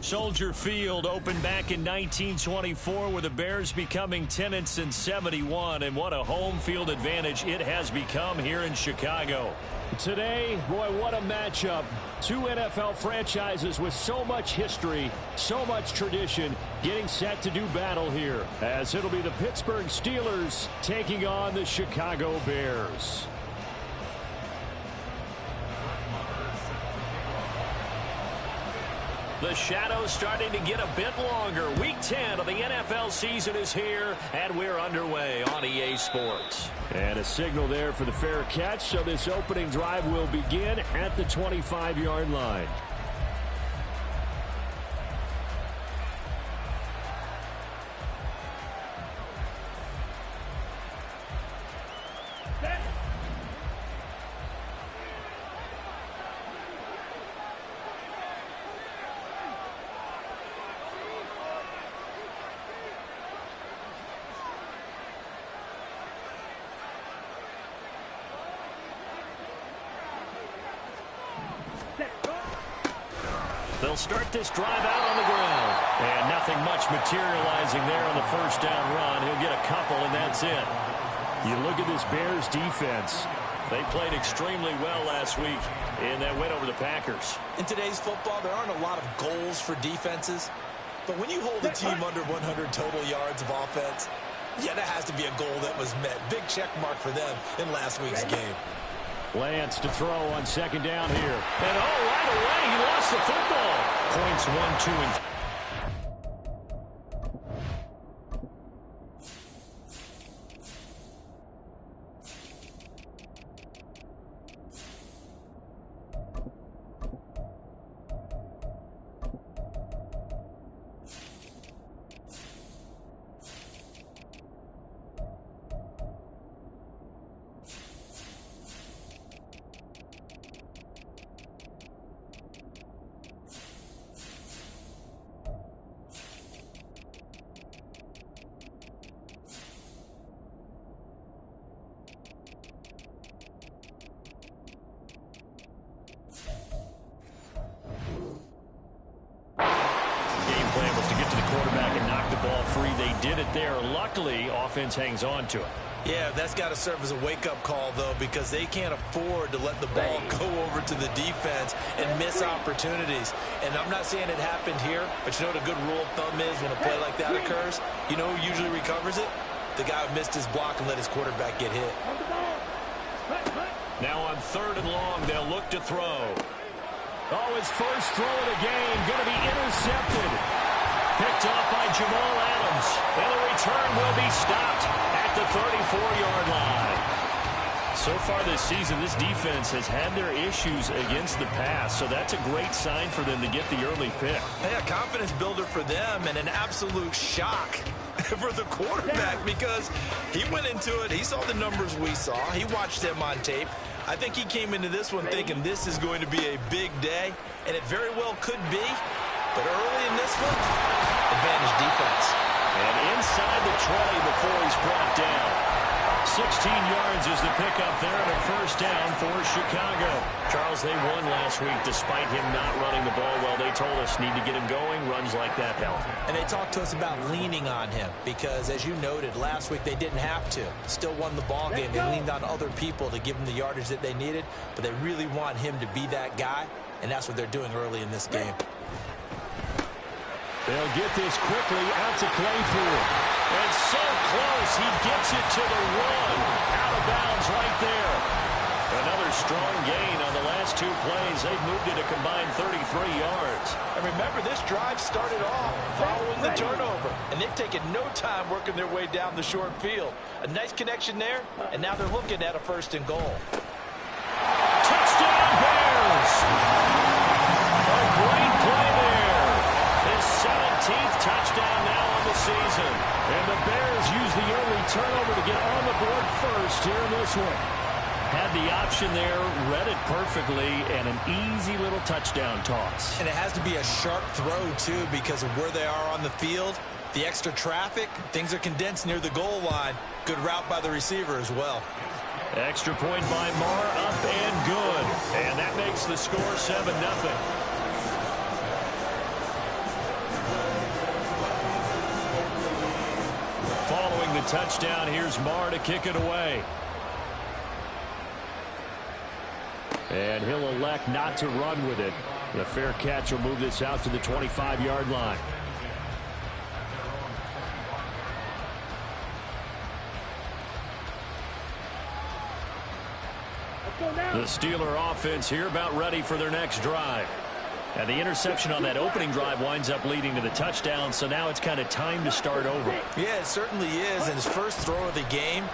Soldier Field opened back in 1924 with the Bears becoming tenants in 71, and what a home field advantage it has become here in Chicago. Today, boy, what a matchup. Two NFL franchises with so much history, so much tradition, getting set to do battle here, as it'll be the Pittsburgh Steelers taking on the Chicago Bears. The shadows starting to get a bit longer. Week 10 of the NFL season is here, and we're underway on EA Sports. And a signal there for the fair catch, so this opening drive will begin at the 25-yard line. They'll start this drive out on the ground. And nothing much materializing there on the first down run. He'll get a couple, and that's it. You look at this Bears defense. They played extremely well last week in that win over the Packers. In today's football, there aren't a lot of goals for defenses. But when you hold a team under 100 total yards of offense, yeah, that has to be a goal that was met. Big check mark for them in last week's game. Lance to throw on second down here. And right away, he lost the football. Points 1, 2, and 3. Did it there. Luckily, offense hangs on to it. Yeah, that's got to serve as a wake-up call, though, because they can't afford to let the ball go over to the defense and miss opportunities. And I'm not saying it happened here, but you know what a good rule of thumb is when a play like that occurs? You know who usually recovers it? The guy who missed his block and let his quarterback get hit. Now on 3rd and long, they'll look to throw. Oh, his first throw of the game going to be intercepted. Picked off by Jamal Adams. And the return will be stopped at the 34-yard line. So far this season, this defense has had their issues against the pass, so that's a great sign for them to get the early pick. Yeah, confidence builder for them and an absolute shock for the quarterback because he went into it. He saw the numbers we saw. He watched them on tape. I think he came into this one thinking this is going to be a big day, and it very well could be. But early in this one, advantage defense. And inside the 20 before he's brought down. 16 yards is the pickup there and a first down for Chicago. Charles, they won last week despite him not running the ball well. They told us need to get him going. Runs like that help. And they talked to us about leaning on him because, as you noted, last week they didn't have to. Still won the ball game. They leaned on other people to give them the yardage that they needed, but they really want him to be that guy, and that's what they're doing early in this game. They'll get this quickly out to Claypool. And so close, he gets it to the one. Out of bounds right there. Another strong gain on the last two plays. They've moved it a combined 33 yards. And remember, this drive started off following the turnover. And they've taken no time working their way down the short field. A nice connection there, and now they're looking at a first and goal. Touchdown, Bears! A great play there. His 17th touchdown now on the season. And the Bears use the early turnover to get on the board first here in this one. Had the option there, read it perfectly, and an easy little touchdown toss. And it has to be a sharp throw, too, because of where they are on the field. The extra traffic, things are condensed near the goal line. Good route by the receiver as well. Extra point by Marr, up and good. And that makes the score 7-0. Following the touchdown, here's Marr to kick it away. And he'll elect not to run with it. The fair catch will move this out to the 25-yard line. The Steeler offense here about ready for their next drive. And the interception on that opening drive winds up leading to the touchdown, so now it's kind of time to start over. Yeah, it certainly is in his first throw of the game.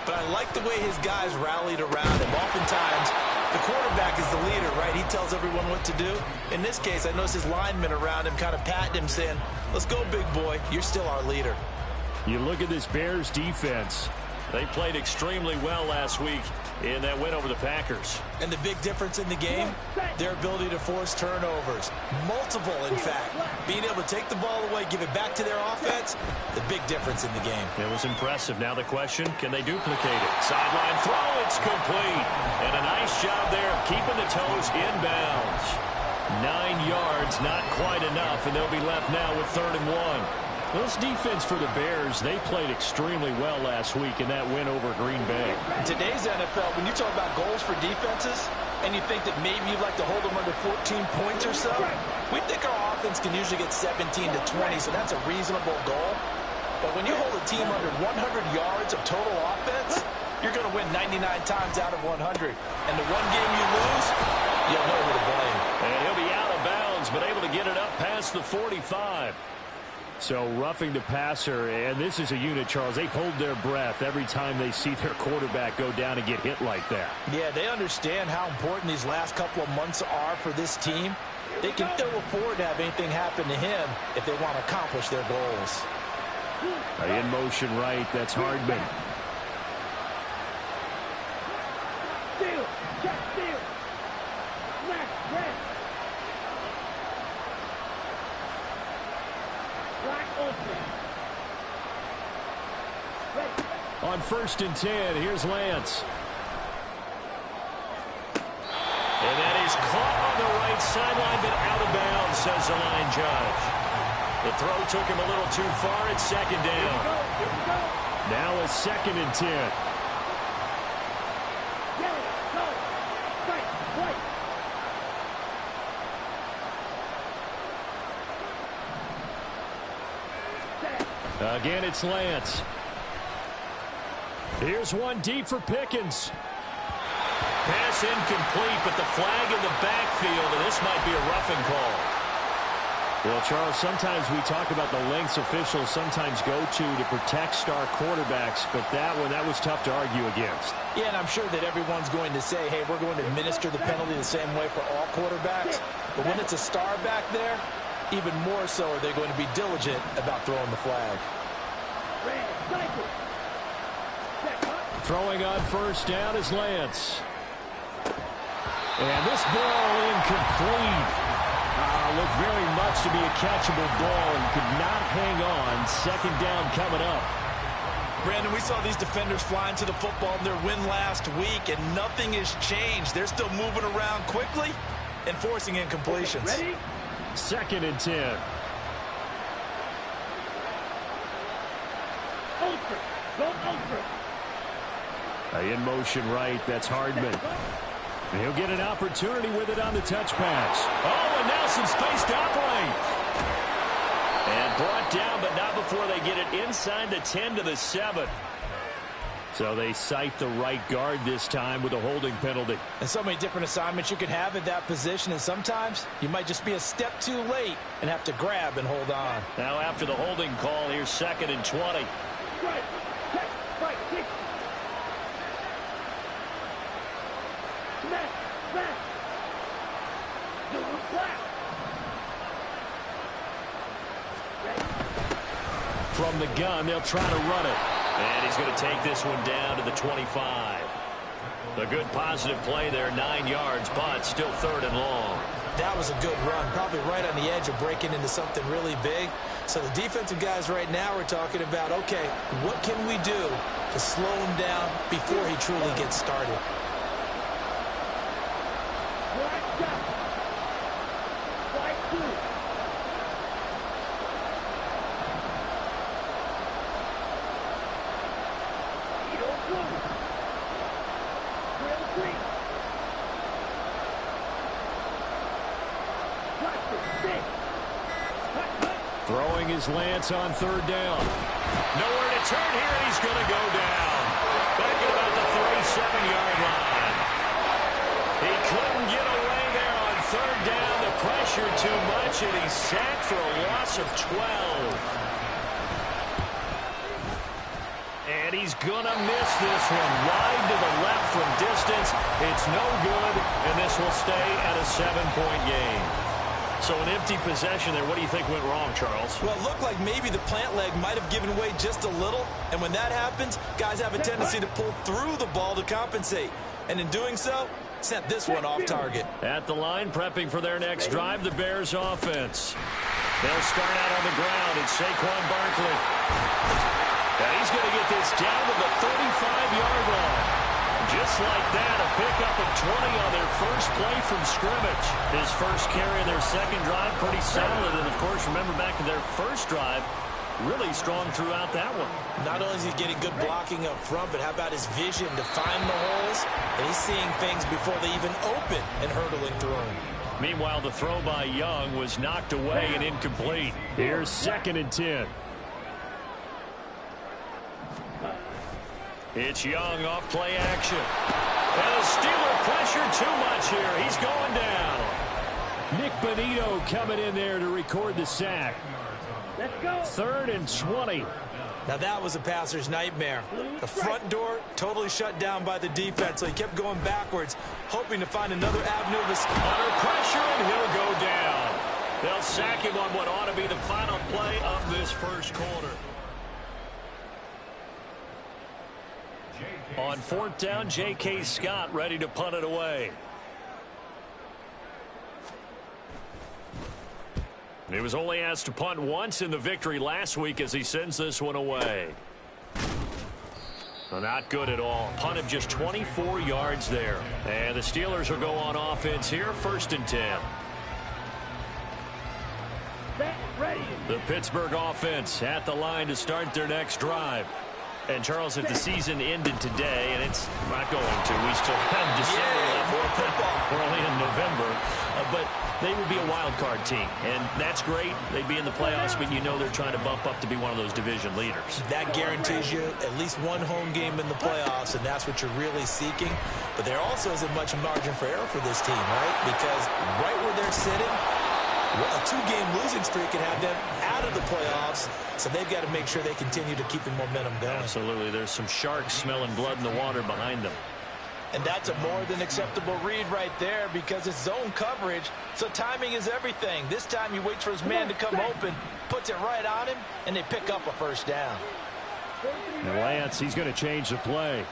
But I like the way his guys rallied around him. Oftentimes, the quarterback is the leader, right? He tells everyone what to do. In this case, I noticed his linemen around him kind of patting him, saying, let's go, big boy. You're still our leader. You look at this Bears defense. They played extremely well last week in that win over the Packers. And the big difference in the game, their ability to force turnovers. Multiple, in fact. Being able to take the ball away, give it back to their offense, the big difference in the game. It was impressive. Now the question, can they duplicate it? Sideline throw, it's complete. And a nice job there of keeping the toes inbounds. 9 yards, not quite enough, and they'll be left now with 3rd and 1. This defense for the Bears, they played extremely well last week in that win over Green Bay. In today's NFL, when you talk about goals for defenses, and you think that maybe you'd like to hold them under 14 points or so, we think our offense can usually get 17 to 20, so that's a reasonable goal. But when you hold a team under 100 yards of total offense, you're going to win 99 times out of 100. And the one game you lose, you'll know who to blame. And he'll be out of bounds, but able to get it up past the 45. So roughing the passer, and this is a unit, Charles. They hold their breath every time they see their quarterback go down and get hit like that. Yeah, they understand how important these last couple of months are for this team. They can ill afford to have anything happen to him if they want to accomplish their goals. In motion right, that's Hardman. Steal, check, steal. Left, red. On 1st and 10, here's Lance. And that is caught on the right sideline, but out of bounds, says the line judge. The throw took him a little too far. It's 2nd down. Now a 2nd and 10. Again, it's Lance. Here's one deep for Pickens. Pass incomplete, but the flag in the backfield, and this might be a roughing call. Well, Charles, sometimes we talk about the lengths officials sometimes go to protect star quarterbacks, but that was tough to argue against. Yeah, and I'm sure that everyone's going to say, hey, we're going to administer the penalty the same way for all quarterbacks. But when it's a star back there, even more so are they going to be diligent about throwing the flag. Red, cycle. Check, huh? Throwing on first down is Lance. And this ball incomplete. Looked very much to be a catchable ball and could not hang on. Second down coming up. Brandon, we saw these defenders flying to the football in their win last week, and nothing has changed. They're still moving around quickly and forcing incompletions. Ready? 2nd and 10. Ultra. Go ultra. In motion right, that's Hardman. And he'll get an opportunity with it on the touch pass. Oh, and now some space to operate. And brought down, but not before they get it inside the 10 to the 7. So they cite the right guard this time with a holding penalty. And so many different assignments you can have at that position, and sometimes you might just be a step too late and have to grab and hold on. Now after the holding call, here's 2nd and 20. Right. Check. Right. 60. Smash. Smash. Do a slap. From the gun, they'll try to run it. And he's going to take this one down to the 25. A good positive play there, 9 yards, but still 3rd and long. That was a good run, probably right on the edge of breaking into something really big. So the defensive guys right now are talking about, okay, what can we do to slow him down before he truly gets started? Right shot. Right two. Throwing his Lance on 3rd down. Nowhere to turn here, and he's going to go down. Back at about the 37-yard line. He couldn't get away there on 3rd down. The pressure too much, and he's sacked for a loss of 12. And he's going to miss this one wide to the left from distance. It's no good, and this will stay at a 7-point game. So an empty possession there. What do you think went wrong, Charles? Well, it looked like maybe the plant leg might have given way just a little. And when that happens, guys have a tendency to pull through the ball to compensate. And in doing so, sent this one off target. At the line, prepping for their next drive, the Bears offense. They'll start out on the ground. It's Saquon Barkley. And he's going to get this down to the 35-yard line. Just like that, a pickup of 20 on their first play from scrimmage. His first carry of their second drive, pretty solid. And, of course, remember back to their first drive, really strong throughout that one. Not only is he getting good blocking up front, but how about his vision to find the holes? And he's seeing things before they even open and hurtling through them. Meanwhile, the throw by Young was knocked away and incomplete. Here's 2nd and 10. It's Young off play action. And a Steeler pressure too much here. He's going down. Nick Bonito coming in there to record the sack. Let's go. 3rd and 20. Now that was a passer's nightmare. The front door totally shut down by the defense, so he kept going backwards, hoping to find another avenue of escape. Under pressure, and he'll go down. They'll sack him on what ought to be the final play of this first quarter. On 4th down, J.K. Scott ready to punt it away. He was only asked to punt once in the victory last week as he sends this one away. Well, not good at all. Punt of just 24 yards there. And the Steelers will go on offense here, 1st and 10. Set, ready. The Pittsburgh offense at the line to start their next drive. And, Charles, if the season ended today, and it's not going to, we still have December left. We're only in November. But they would be a wild card team, and that's great. They'd be in the playoffs, but you know they're trying to bump up to be one of those division leaders. That guarantees you at least one home game in the playoffs, and that's what you're really seeking. But there also isn't much margin for error for this team, right? Because right where they're sitting, a 2-game losing streak can have them out of the playoffs, so they've got to make sure they continue to keep the momentum going. Absolutely. There's some sharks smelling blood in the water behind them. And that's a more than acceptable read right there because it's zone coverage, so timing is everything. This time he waits for his man to come open, puts it right on him, and they pick up a 1st down. And Lance, he's going to change the play.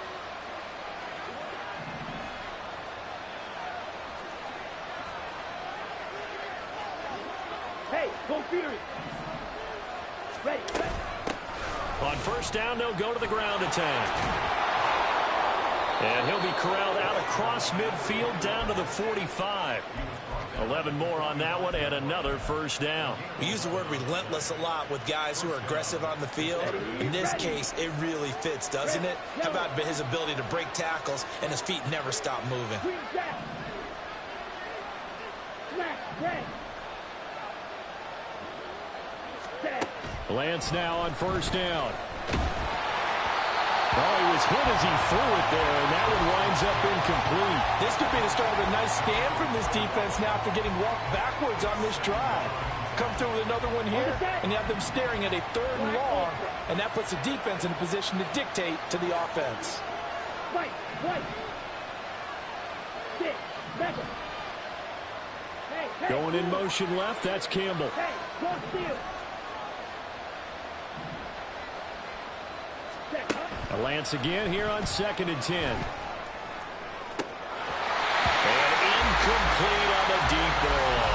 Hey, go Fury. Ready. On first down, they'll go to the ground attack. And he'll be corralled out across midfield down to the 45. 11 more on that one and another first down. We use the word relentless a lot with guys who are aggressive on the field. In this case, it really fits, doesn't it? How about his ability to break tackles and his feet never stop moving? Lance now on first down. Oh, he was hit as he threw it there, and that one winds up incomplete. This could be the start of a nice stand from this defense now after getting walked backwards on this drive. Come through with another one here, and you have them staring at a 3rd and long, and that puts the defense in a position to dictate to the offense. Right. Sit. Method. Hey. Going in motion left, that's Campbell. Hey, go steal. Lance again here on 2nd and 10. And incomplete on the deep ball.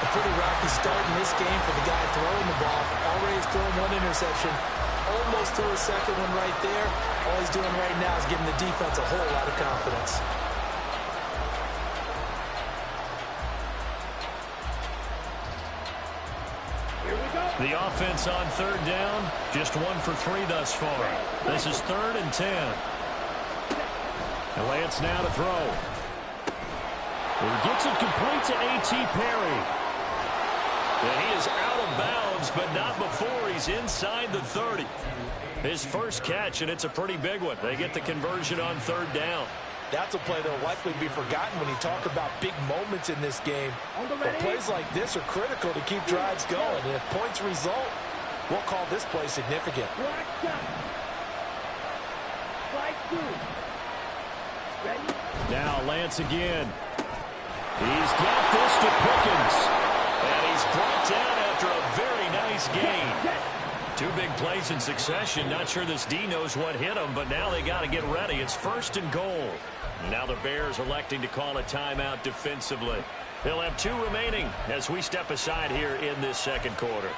A pretty rocky start in this game for the guy throwing the ball. Already has thrown 1 interception. Almost threw a second one right there. All he's doing right now is giving the defense a whole lot of confidence. The offense on 3rd down, just 1 for 3 thus far. This is 3rd and 10. And Lance now to throw. And he gets it complete to A.T. Perry. And he is out of bounds, but not before he's inside the 30. His first catch, and it's a pretty big one. They get the conversion on 3rd down. That's a play that will likely be forgotten when you talk about big moments in this game. But plays like this are critical to keep drives going. And if points result, we'll call this play significant. Now Lance again. He's got this to Pickens. And he's brought down after a very nice gain. 2 big plays in succession. Not sure this D knows what hit him, but now they got to get ready. It's 1st and goal. Now the Bears electing to call a timeout defensively. They'll have 2 remaining as we step aside here in this 2nd quarter.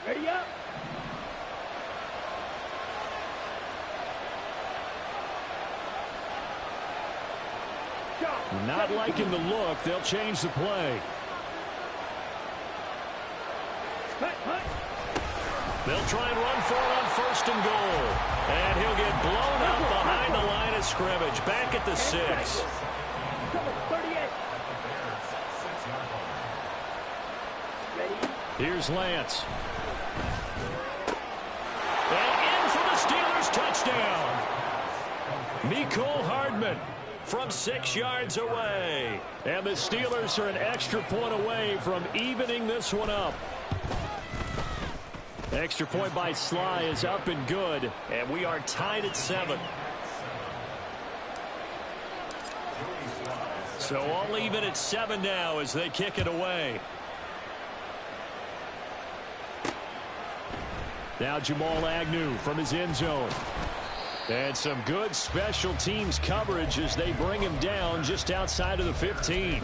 Ready up. Not liking the look. They'll change the play. They'll try and run for it on 1st and goal. And he'll get blown up behind the line of scrimmage. Back at the 6. Here's Lance. And in for the Steelers touchdown. Mecole Hardman from 6 yards away. And the Steelers are an extra point away from evening this one up. Extra point by Sly is up and good. And we are tied at 7. So all even at 7 now as they kick it away. Now Jamal Agnew from his end zone. And some good special teams coverage as they bring him down just outside of the 15.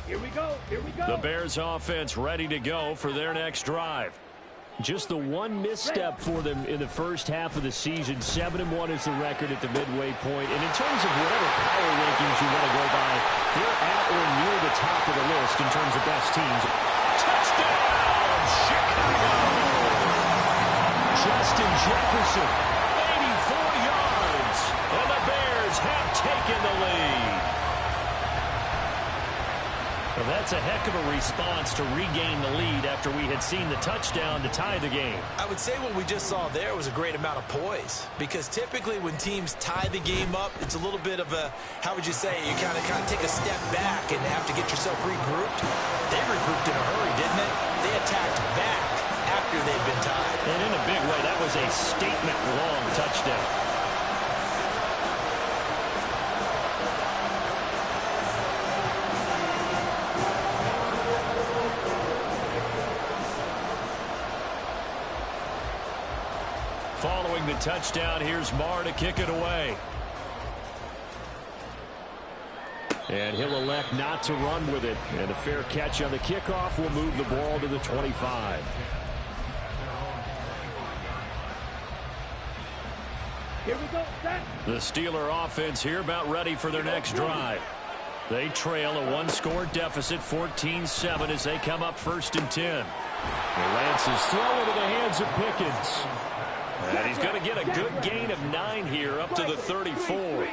Here we go. The Bears offense ready to go for their next drive. Just the one misstep for them in the first half of the season. 7-1 is the record at the midway point. And in terms of whatever power rankings you want to go by, they're at or near the top of the list in terms of best teams. Touchdown, Chicago! Justin Jefferson. 84 yards. And the Bears have taken the lead. Well, that's a heck of a response to regain the lead after we had seen the touchdown to tie the game. I would say what we just saw there was a great amount of poise, because typically when teams tie the game up, it's a little bit of a, how would you say, you kind of take a step back and have to get yourself regrouped. They regrouped in a hurry, didn't they? They attacked back after they'd been tied. And in a big way, that was a long touchdown. Following the touchdown, here's Marr to kick it away. And he'll elect not to run with it. And a fair catch on the kickoff will move the ball to the 25. Here we go, set. The Steeler offense here about ready for their next drive. They trail a one-score deficit, 14-7, as they come up 1st and 10. Lance is throwing to the hands of Pickens. And he's going to get a good gain of 9 here up to the 34.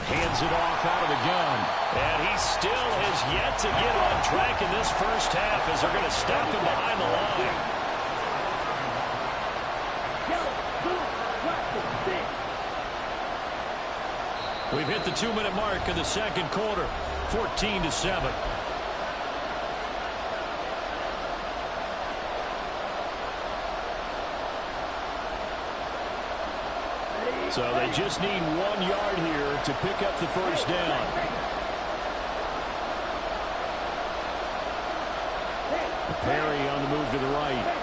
Hands it off out of the gun. And he still has yet to get on track in this first half as they're going to stop him behind the line. We've hit the 2-minute mark in the second quarter, 14-7. So they just need 1 yard here to pick up the first down. Perry on the move to the right.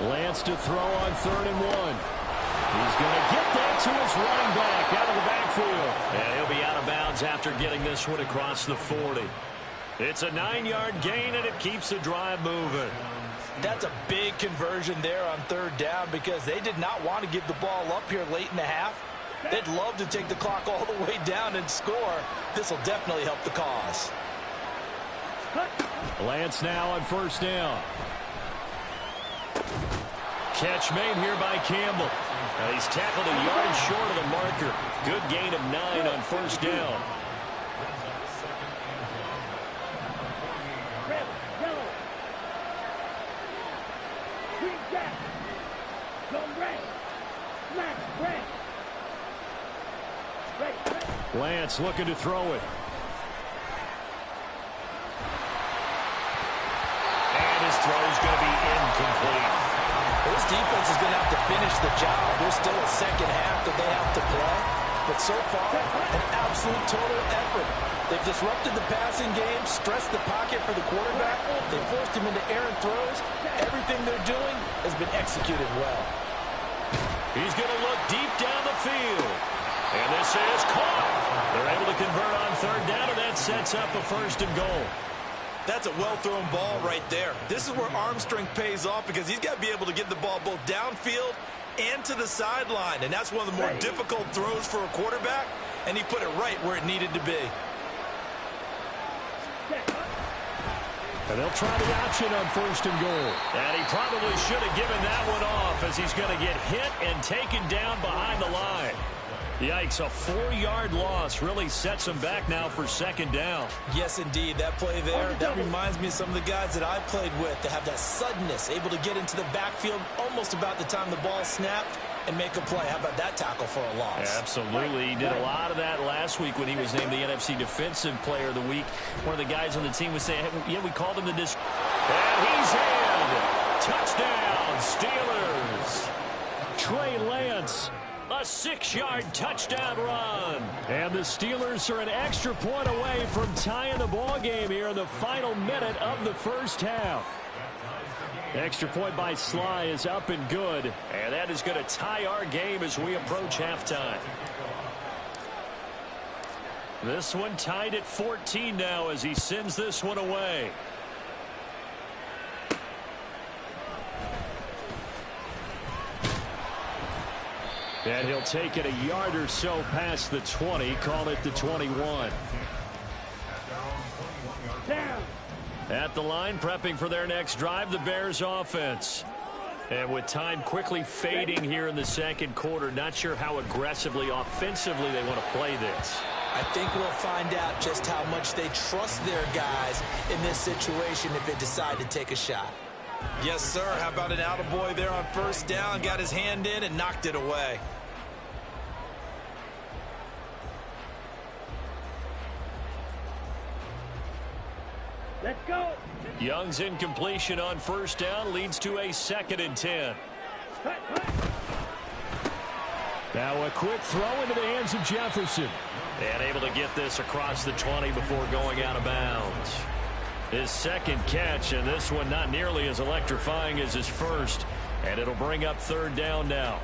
Lance to throw on 3rd and 1. He's going to get that to his running back out of the backfield. And he'll be out of bounds after getting this one across the 40. It's a 9-yard gain, and it keeps the drive moving. That's a big conversion there on 3rd down because they did not want to give the ball up here late in the half. They'd love to take the clock all the way down and score. This will definitely help the cause. Lance now on 1st down. Catch made here by Campbell. He's tackled a yard short of the marker. Good gain of 9 on 1st down. Lance looking to throw it. And his throw is going to be incomplete. This defense is going to have to finish the job. There's still a second half that they have to play. But so far, an absolute total effort. They've disrupted the passing game, stressed the pocket for the quarterback. They forced him into errant throws. Everything they're doing has been executed well. He's going to look deep down the field. And this is caught. They're able to convert on 3rd down, and that sets up a 1st and goal. That's a well-thrown ball right there. This is where arm strength pays off because he's got to be able to get the ball both downfield and to the sideline. And that's one of the more difficult throws for a quarterback, and he put it right where it needed to be. And they'll try the option on 1st and goal. And he probably should have given that one off as he's going to get hit and taken down behind the line. Yikes, a 4-yard loss really sets him back now for 2nd down. Yes, indeed. That play there, that reminds me of some of the guys that I played with that have that suddenness, able to get into the backfield almost about the time the ball snapped and make a play. How about that tackle for a loss? Absolutely. He did a lot of that last week when he was named the NFC Defensive Player of the Week. One of the guys on the team was saying, hey, yeah, we called him the And he's in. Touchdown, Steelers. Trey Lance. A 6-yard touchdown run. And the Steelers are an extra point away from tying the ball game here in the final minute of the first half. Extra point by Sly is up and good. And that is going to tie our game as we approach halftime. This one tied at 14 now as he sends this one away. And he'll take it a yard or so past the 20, call it the 21. At the line, prepping for their next drive, the Bears offense. And with time quickly fading here in the second quarter, not sure how aggressively, offensively they want to play this. I think we'll find out just how much they trust their guys in this situation if they decide to take a shot. Yes, sir. How about an attaboy there on first down? Got his hand in and knocked it away. Let's go. Young's incompletion on first down leads to a 2nd and 10. Now a quick throw into the hands of Jefferson. And able to get this across the 20 before going out of bounds. His second catch, and this one not nearly as electrifying as his first. And it'll bring up 3rd down now.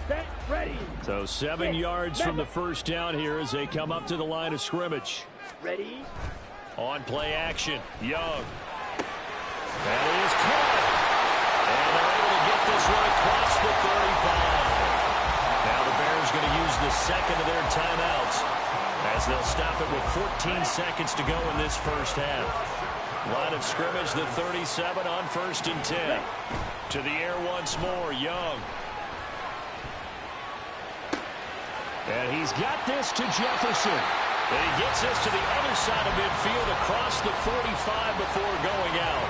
Set, ready. So 7 yards from the first down here as they come up to the line of scrimmage. Ready. On play action, Young. That is caught. And they're able to get this one across the 35. Now the Bears going to use the second of their timeouts as they'll stop it with 14 seconds to go in this first half. Line of scrimmage, the 37 on 1st and 10. To the air once more, Young. And he's got this to Jefferson. And he gets this to the other side of midfield across the 45 before going out.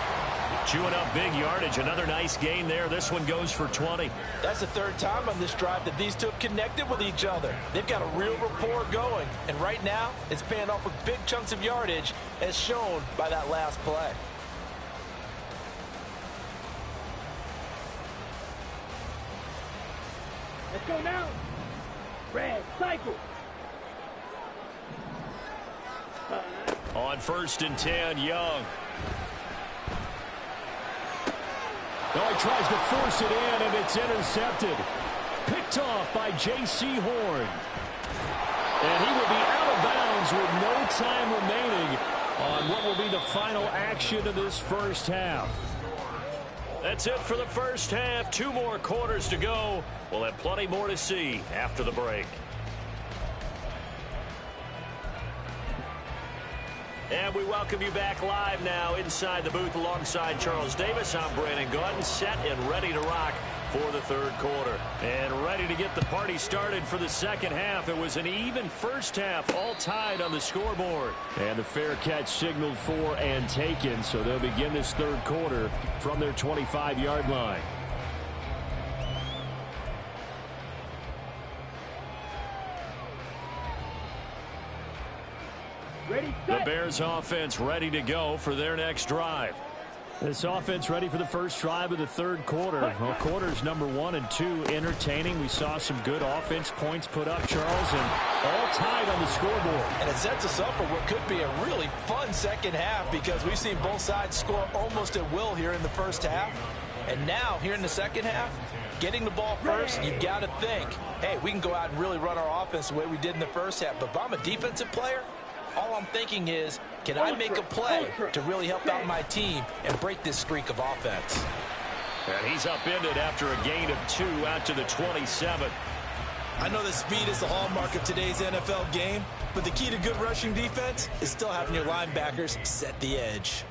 Chewing up big yardage. Another nice gain there. This one goes for 20. That's the 3rd time on this drive that these two have connected with each other. They've got a real rapport going. And right now, it's paying off with big chunks of yardage as shown by that last play. Let's go now. Red, cycle. On 1st and 10, Young. Oh, he tries to force it in, and it's intercepted. Picked off by J.C. Horn. And he will be out of bounds with no time remaining on what will be the final action of this first half. That's it for the first half. 2 more quarters to go. We'll have plenty more to see after the break. And we welcome you back live now inside the booth alongside Charles Davis. I'm Brandon Gaudin, set and ready to rock for the 3rd quarter. And ready to get the party started for the second half. It was an even first half, all tied on the scoreboard. And the fair catch signaled for and taken, so they'll begin this 3rd quarter from their 25-yard line. Ready, The Bears offense ready to go for their next drive. This offense ready for the first drive of the 3rd quarter. Well, quarters number 1 and 2 entertaining. We saw some good offense points put up, Charles, and all tied on the scoreboard. And it sets us up for what could be a really fun second half because we've seen both sides score almost at will here in the first half. And now, here in the second half, getting the ball first, you've got to think, hey, we can go out and really run our offense the way we did in the first half. But if I'm a defensive player, all I'm thinking is, can I make a play to really help out my team and break this streak of offense? And he's upended after a gain of 2 out to the 27. I know that speed is the hallmark of today's NFL game, but the key to good rushing defense is still having your linebackers set the edge.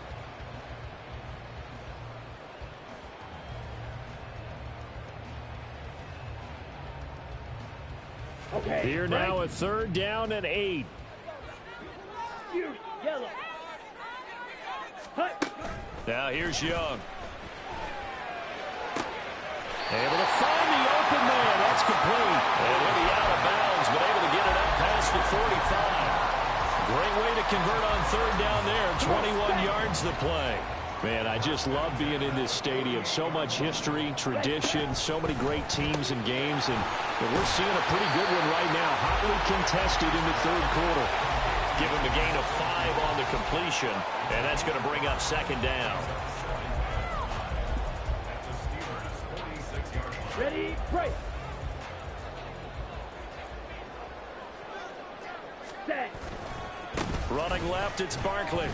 Okay. Here now, a 3rd down and 8. Yellow. Hut. Now here's Young. Able to find the open man. That's complete. And he'll be out of bounds, but able to get it up past the 45. Great way to convert on 3rd down there. 21 yards the play. Man, I just love being in this stadium. So much history, tradition, so many great teams and games. And we're seeing a pretty good one right now. Hotly contested in the 3rd quarter. Give him a gain of 5 on the completion, and that's going to bring up 2nd down. Ready, break. Set. Running left, it's Barkley.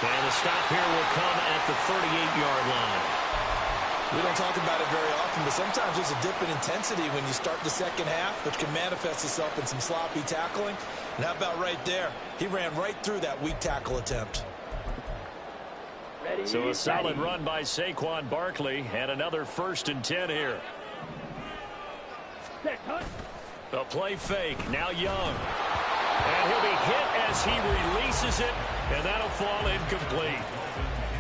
And the stop here will come at the 38-yard line. We don't talk about it very often, but sometimes there's a dip in intensity when you start the second half, which can manifest itself in some sloppy tackling. And how about right there? He ran right through that weak tackle attempt. So a solid run by Saquon Barkley and another 1st and 10 here. A play fake. Now Young. And he'll be hit as he releases it, and that'll fall incomplete.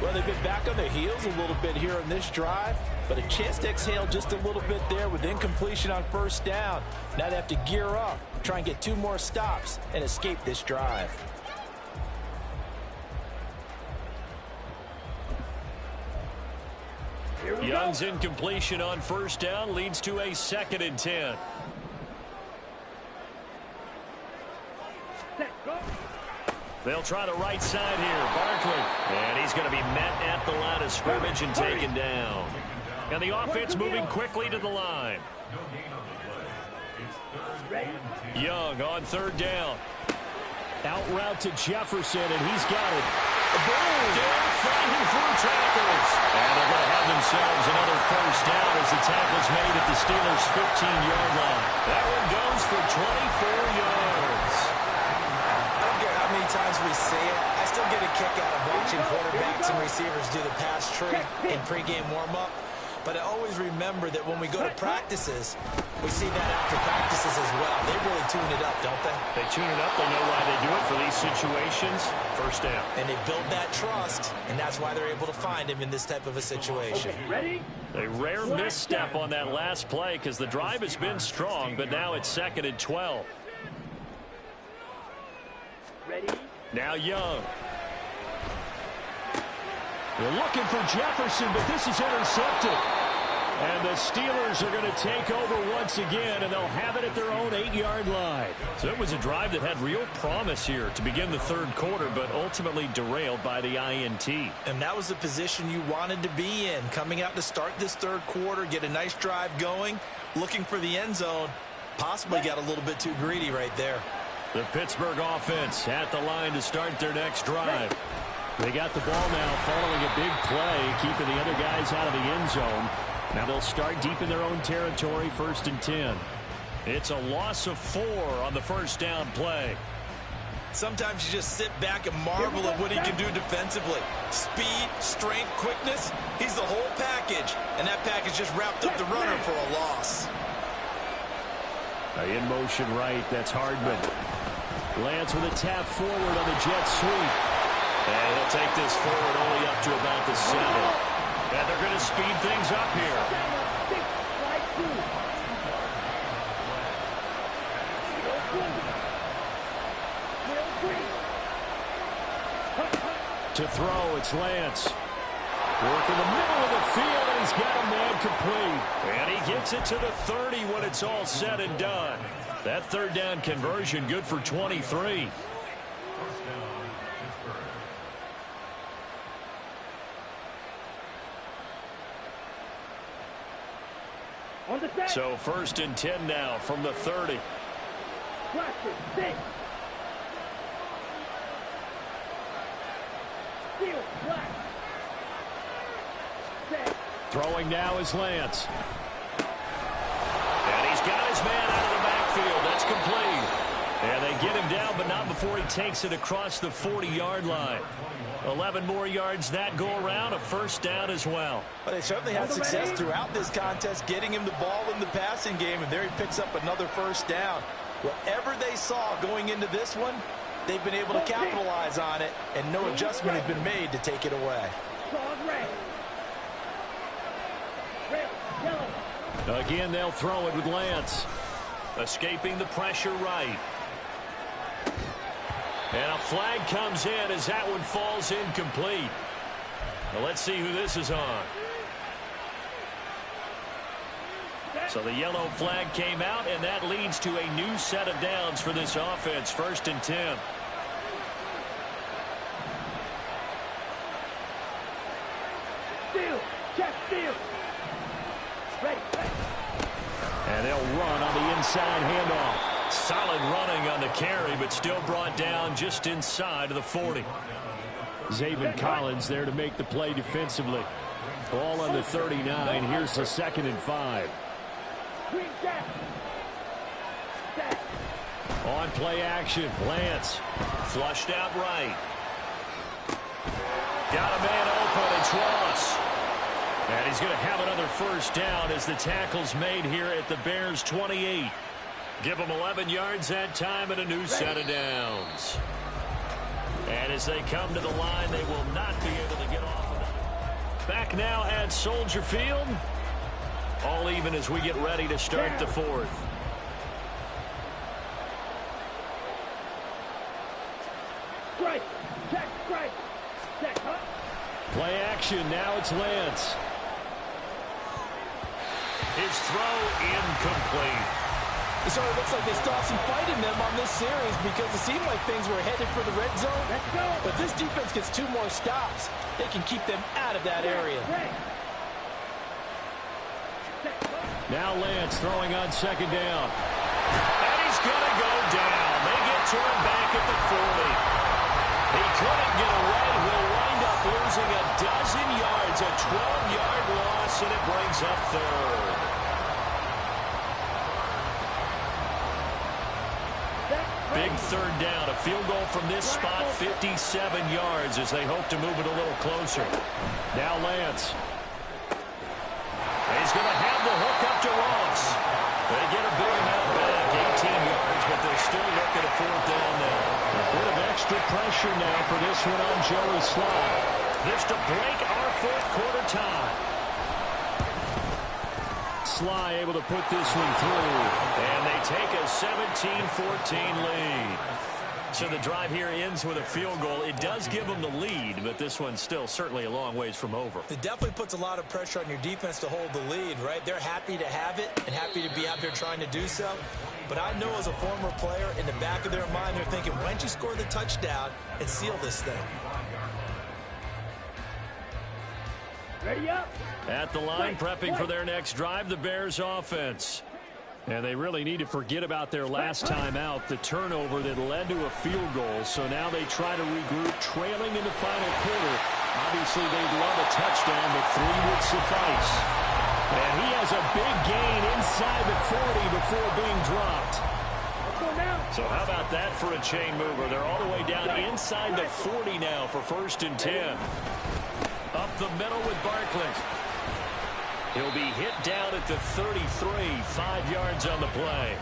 Well, they've been back on their heels a little bit here in this drive, but a chance to exhale just a little bit there with incompletion on 1st down. Now they have to gear up, try and get 2 more stops, and escape this drive. Young's incompletion on 1st down leads to a 2nd and 10. They'll try the right side here. Barkley. And he's going to be met at the line of scrimmage and taken down. And the offense moving quickly to the line. Young on 3rd down. Out route to Jefferson, and he's got it. Boom! Fighting through tackles. And they're going to have themselves another 1st down as the tackle's made at the Steelers' 15-yard line. That one goes for 24 yards. I don't care how many times we see it. I still get a kick out of watching quarterbacks and receivers do the pass tree in pregame warm-up. But I always remember that when we go to practices, we see that after practices as well. They really tune it up, don't they? They tune it up. They know why they do it for these situations. 1st down. And they build that trust, and that's why they're able to find him in this type of a situation. Ready? A rare misstep on that last play because the drive has been strong, but now it's 2nd and 12. Ready? Now Young. They're looking for Jefferson, but this is intercepted. And the Steelers are going to take over once again, and they'll have it at their own 8-yard line. So it was a drive that had real promise here to begin the 3rd quarter, but ultimately derailed by the INT. And that was the position you wanted to be in, coming out to start this 3rd quarter, get a nice drive going, looking for the end zone. Possibly got a little bit too greedy right there. The Pittsburgh offense at the line to start their next drive. They got the ball now following a big play, keeping the other guys out of the end zone. Now they'll start deep in their own territory, 1st and 10. It's a loss of 4 on the 1st down play. Sometimes you just sit back and marvel at what he can do defensively. Speed, strength, quickness, he's the whole package. And that package just wrapped up the runner for a loss. In motion right, that's Hardman. Lance with a tap forward on the jet sweep. And he'll take this forward only up to about the 7. And they're going to speed things up here. To throw, it's Lance. Work in the middle of the field, and he's got a man complete. And he gets it to the 30 when it's all said and done. That 3rd down conversion good for 23. So 1st and 10 now from the 30. Throwing now is Lance. And he's got his man out of the backfield. That's complete. And they get him down, but not before he takes it across the 40-yard line. 11 more yards that go around, a 1st down as well. But they certainly had success throughout this contest, getting him the ball in the passing game, and there he picks up another 1st down. Whatever they saw going into this one, they've been able to capitalize on it, and no adjustment has been made to take it away. Again, they'll throw it with Lance. Escaping the pressure right. And a flag comes in as that one falls incomplete. Well, let's see who this is on. So the yellow flag came out, and that leads to a new set of downs for this offense. 1st and 10. Steal, check, steal. Ready. And they'll run on the inside handoff. Solid running on the carry, but still brought down just inside of the 40. Zaven Collins there to make the play defensively. Ball on the 39. Here's the 2nd and 5. On play action, Lance. Flushed out right. Got a man open, And he's going to have another first down as the tackle's made here at the Bears 28. Give them 11 yards that time and a new set of downs. And as they come to the line, they will not be able to get off of it. Back now at Soldier Field. All even as we get ready to start the fourth. Strike. Check. Strike. Check. Huh? Play action. Now it's Lance. His throw incomplete. It sort of looks like they stopped some fight in them on this series because it seemed like things were headed for the red zone. Let's go. But this defense gets 2 more stops. They can keep them out of that area. Now Lance throwing on second down. And he's going to go down. They get to him back at the 40. He couldn't get away. He'll wind up losing a dozen yards, a 12-yard loss, and it brings up third. Big third down. A field goal from this spot, 57 yards as they hope to move it a little closer. Now Lance. He's going to have the hook up to Ross. They get a big amount back, 18 yards, but they still look at a fourth down now. A bit of extra pressure now for this one on Joey Sly. This to break our fourth quarter tie. Sly able to put this one through, and they take a 17-14 lead. So the drive here ends with a field goal. It does give them the lead, but this one's still certainly a long ways from over. It definitely puts a lot of pressure on your defense to hold the lead, right? They're happy to have it and happy to be out there trying to do so. But I know as a former player, in the back of their mind, they're thinking, why don't you score the touchdown and seal this thing? Ready up. At the line, prepping for their next drive, the Bears offense. And they really need to forget about their last time out, the turnover that led to a field goal. So now they try to regroup, trailing in the final quarter. Obviously, they'd love a touchdown, but 3 would suffice. And he has a big gain inside the 40 before being dropped. So how about that for a chain mover? They're all the way down inside the 40 now for 1st and 10. Up the middle with Barkley. He'll be hit down at the 33, 5 yards on the play.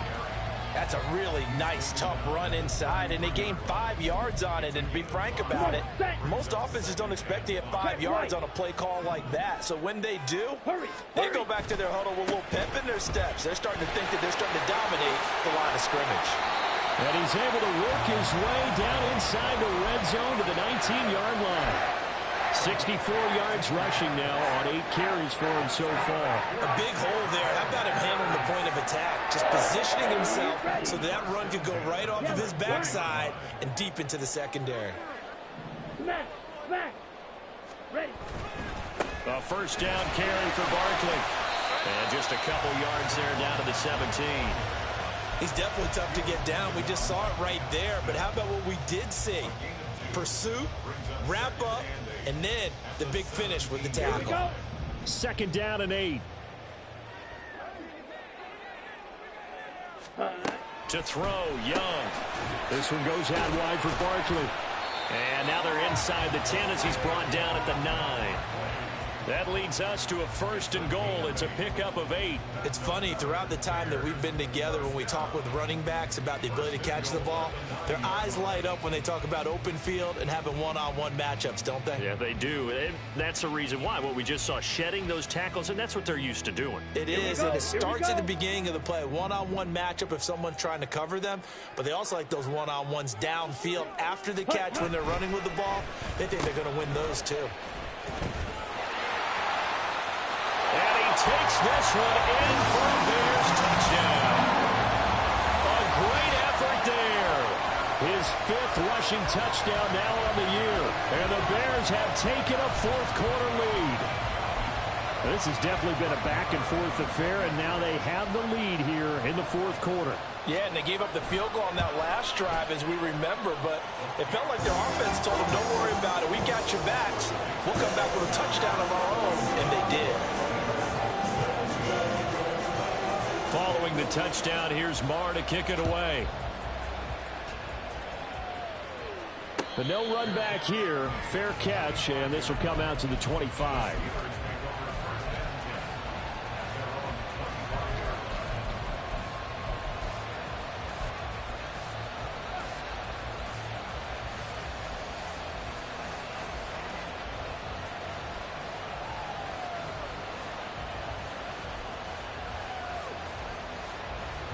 That's a really nice, tough run inside, and they gained 5 yards on it. And to be frank about it, most offenses don't expect to get 5 yards on a play call like that. So when they do, they go back to their huddle with a little pep in their steps. They're starting to think that they're starting to dominate the line of scrimmage. And he's able to work his way down inside the red zone to the 19-yard line. 64 yards rushing now on 8 carries for him so far. A big hole there. How about him handling the point of attack? Just positioning himself so that run could go right off of his backside and deep into the secondary. Smack. Ready. A first down carry for Barkley. And just a couple yards there down to the 17. He's definitely tough to get down. We just saw it right there. But how about what we did see? Pursuit, wrap up, and then the big finish with the tackle. 2nd down and 8. To throw, Young. This one goes out wide for Barkley. And now they're inside the 10 as he's brought down at the 9. That leads us to a 1st and goal. It's a pickup of 8. It's funny, throughout the time that we've been together, when we talk with running backs about the ability to catch the ball, their eyes light up when they talk about open field and having one-on-one matchups, don't they? Yeah, they do. And that's the reason why. What we just saw, shedding those tackles, and that's what they're used to doing. It is, and it starts at the beginning of the play. One-on-one matchup if someone's trying to cover them, but they also like those one-on-ones downfield after the catch when they're running with the ball. They think they're going to win those too. And he takes this one in for a Bears touchdown. A great effort there. His 5th rushing touchdown now on the year. And the Bears have taken a 4th quarter lead. This has definitely been a back-and-forth affair, and now they have the lead here in the 4th quarter. Yeah, and they gave up the field goal on that last drive, as we remember, but it felt like their offense told them, don't worry about it. We got your backs. We'll come back with a touchdown of our own, and they did. Following the touchdown, here's Marr to kick it away. But no run back here. Fair catch, and this will come out to the 25.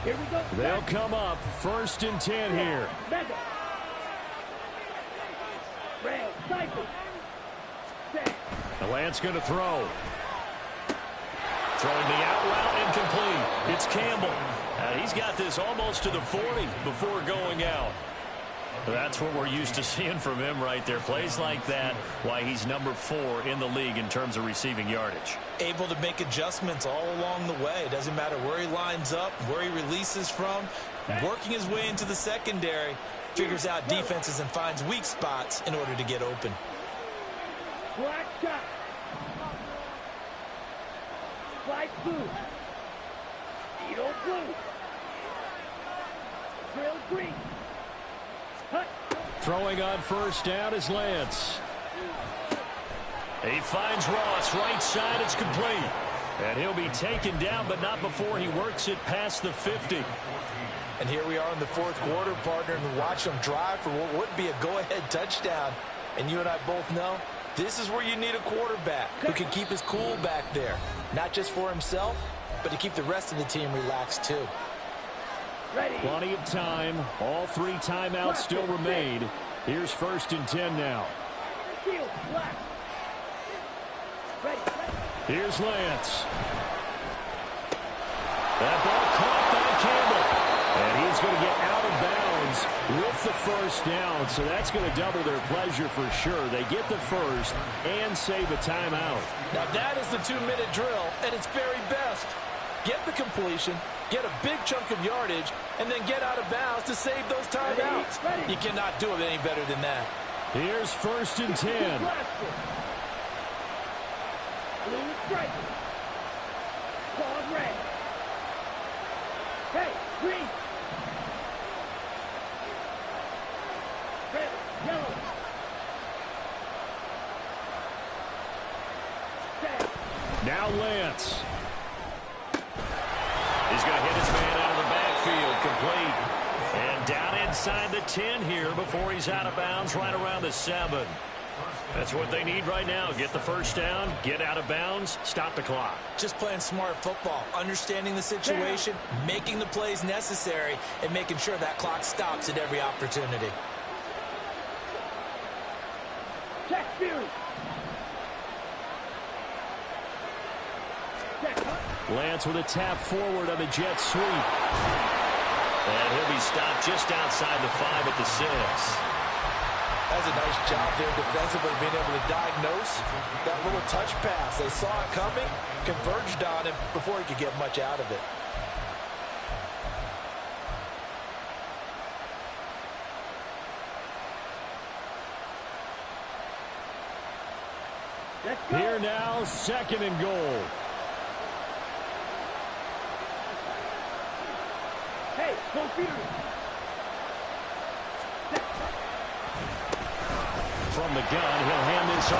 Here we go. They'll come up 1st and 10 here. Mega. Red cycle. Set. Lance going to throw. Throwing the out route incomplete. It's Campbell. He's got this almost to the 40 before going out. That's what we're used to seeing from him right there. Plays like that, why he's number 4 in the league in terms of receiving yardage. Able to make adjustments all along the way. Doesn't matter where he lines up, where he releases from. Working his way into the secondary, figures out defenses and finds weak spots in order to get open. Black shot. Light blue. Edo blue. Drill green. Hut. Throwing on 1st down is Lance. He finds Ross right side. It's complete. And he'll be taken down, but not before he works it past the 50. And here we are in the 4th quarter, partner, and watch them drive for what would be a go-ahead touchdown. And you and I both know this is where you need a quarterback who can keep his cool back there. Not just for himself, but to keep the rest of the team relaxed too. Ready. Plenty of time. All 3 timeouts still remain. Here's 1st and 10 now. Shield black. Ready. Here's Lance. That ball caught by Campbell. And he's going to get out of bounds with the 1st down. So that's going to double their pleasure for sure. They get the 1st and save a timeout. Now that is the 2-minute drill at its very best. Get the completion, get a big chunk of yardage, and then get out of bounds to save those timeouts. Ready. You cannot do it any better than that. Here's 1st and 10. Blue stripe. Claw red. Hey, green. Red, yellow. Set. Now Lance. He's going to hit his man out of the backfield. Complete. And down inside the 10 here before he's out of bounds right around the 7. That's what they need right now. Get the 1st down, get out of bounds, stop the clock. Just playing smart football, understanding the situation, making the plays necessary, and making sure that clock stops at every opportunity. Check Fury. Check up. Lance with a tap forward on the jet sweep. And he'll be stopped just outside the 5 at the 6. That's a nice job there defensively, being able to diagnose that little touch pass. They saw it coming, converged on him before he could get much out of it. Let's go. Here now, 2nd and goal. Hey, go Fury. From the gun, he'll hand this off.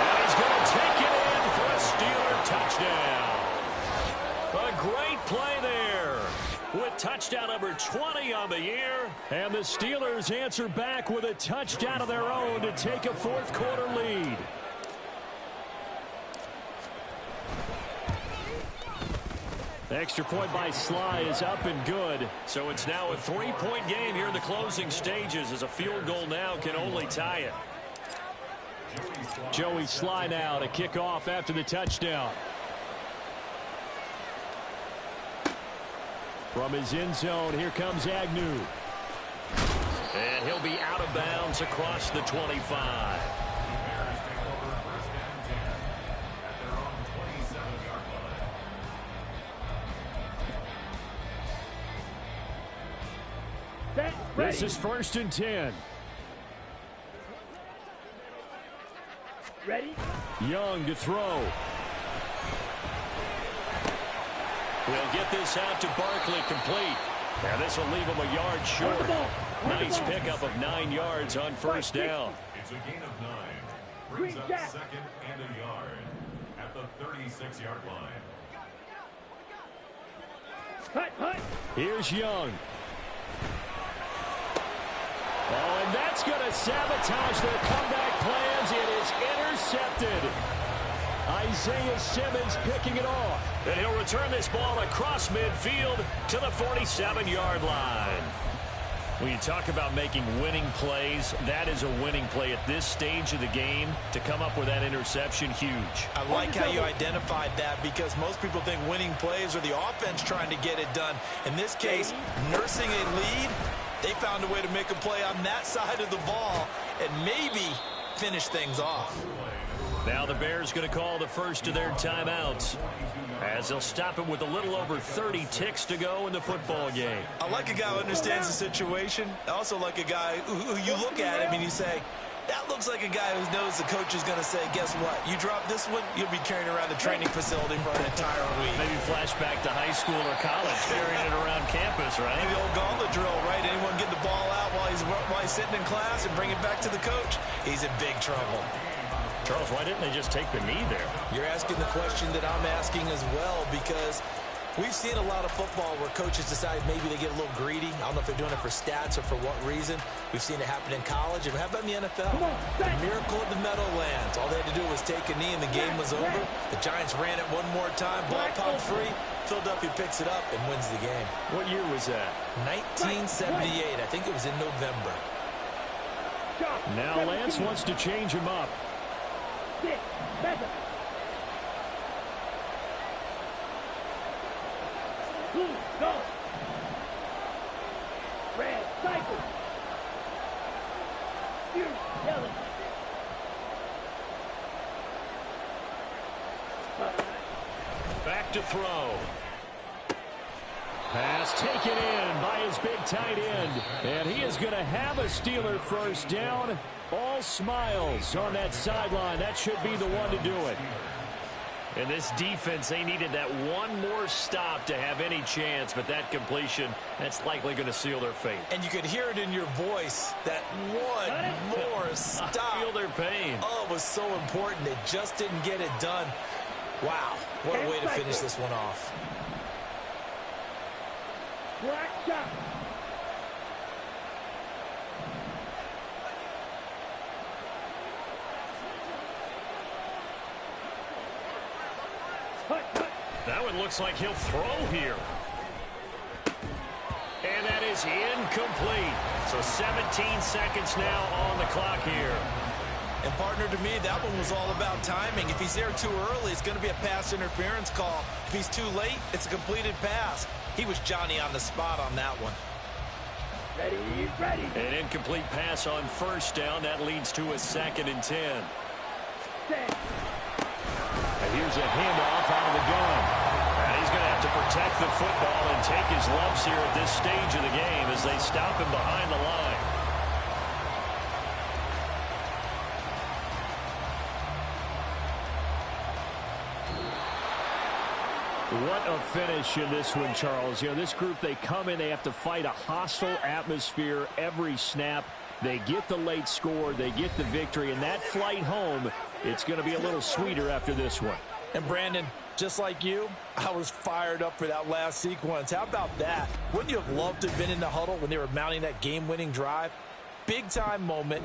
And he's going to take it in for a Steeler touchdown. A great play there with touchdown number 20 on the year. And the Steelers answer back with a touchdown of their own to take a 4th quarter lead. The extra point by Sly is up and good. So it's now a 3-point game here in the closing stages, as a field goal now can only tie it. Joey Sly now to kick off after the touchdown. From his end zone, here comes Agnew. And he'll be out of bounds across the 25. This is 1st and 10. Ready? Young to throw. We'll get this out to Barkley, complete. And this will leave him a yard short. Nice pickup of 9 yards on 1st down. It's a gain of 9. Brings up 2nd and a yard at the 36-yard line. Hut. Here's Young. Oh, and that's going to sabotage their comeback plans. It is intercepted. Isaiah Simmons picking it off. And he'll return this ball across midfield to the 47-yard line. When you talk about making winning plays, that is a winning play at this stage of the game. To come up with that interception, huge. I like how you identified that, because most people think winning plays are the offense trying to get it done. In this case, nursing a lead, they found a way to make a play on that side of the ball and maybe finish things off. Now the Bears going to call the first of their timeouts, as they'll stop him with a little over 30 ticks to go in the football game. I like a guy who understands the situation. I also like a guy who you look at him and you say, that looks like a guy who knows the coach is going to say, guess what? You drop this one, you'll be carrying around the training facility for an entire week. Maybe flashback to high school or college, carrying it around campus, right? Maybe the old gauntlet drill, right? Anyone get the ball out while he's sitting in class and bring it back to the coach? He's in big trouble. Charles, why didn't they just take the knee there? You're asking the question that I'm asking as well, because we've seen a lot of football where coaches decide maybe they get a little greedy. I don't know if they're doing it for stats or for what reason. We've seen it happen in college. And how about in the NFL? The miracle of the Meadowlands. All they had to do was take a knee and the game was over. The Giants ran it one more time. Ball popped free. Philadelphia picks it up and wins the game. What year was that? 1978. I think it was in November. Now Lance wants to change him up. Go. Red cycle. Yellow. Back to throw. Pass taken in by his big tight end. And he is going to have a Steeler first down. All smiles on that sideline. That should be the one to do it. In this defense, they needed that one more stop to have any chance, but that completion, that's likely going to seal their fate. And you could hear it in your voice, that one more stop. I feel their pain. Oh, it was so important. They just didn't get it done. Wow, what a way to finish this one off. Black shot. That one looks like he'll throw here. And that is incomplete. So 17 seconds now on the clock here. And partner, to me, that one was all about timing. If he's there too early, it's going to be a pass interference call. If he's too late, it's a completed pass. He was Johnny on the spot on that one. Ready, ready. An incomplete pass on first down. That leads to a 2nd and 10. Set. And here's a handoff out of the gun. And he's going to have to protect the football and take his lumps here at this stage of the game as they stop him behind the line. What a finish in this one, Charles. You know, this group, they come in, they have to fight a hostile atmosphere every snap. They get the late score, they get the victory, and that flight home, it's going to be a little sweeter after this one. And Brandon, just like you, I was fired up for that last sequence. How about that? Wouldn't you have loved to have been in the huddle when they were mounting that game-winning drive? Big-time moment.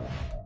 down.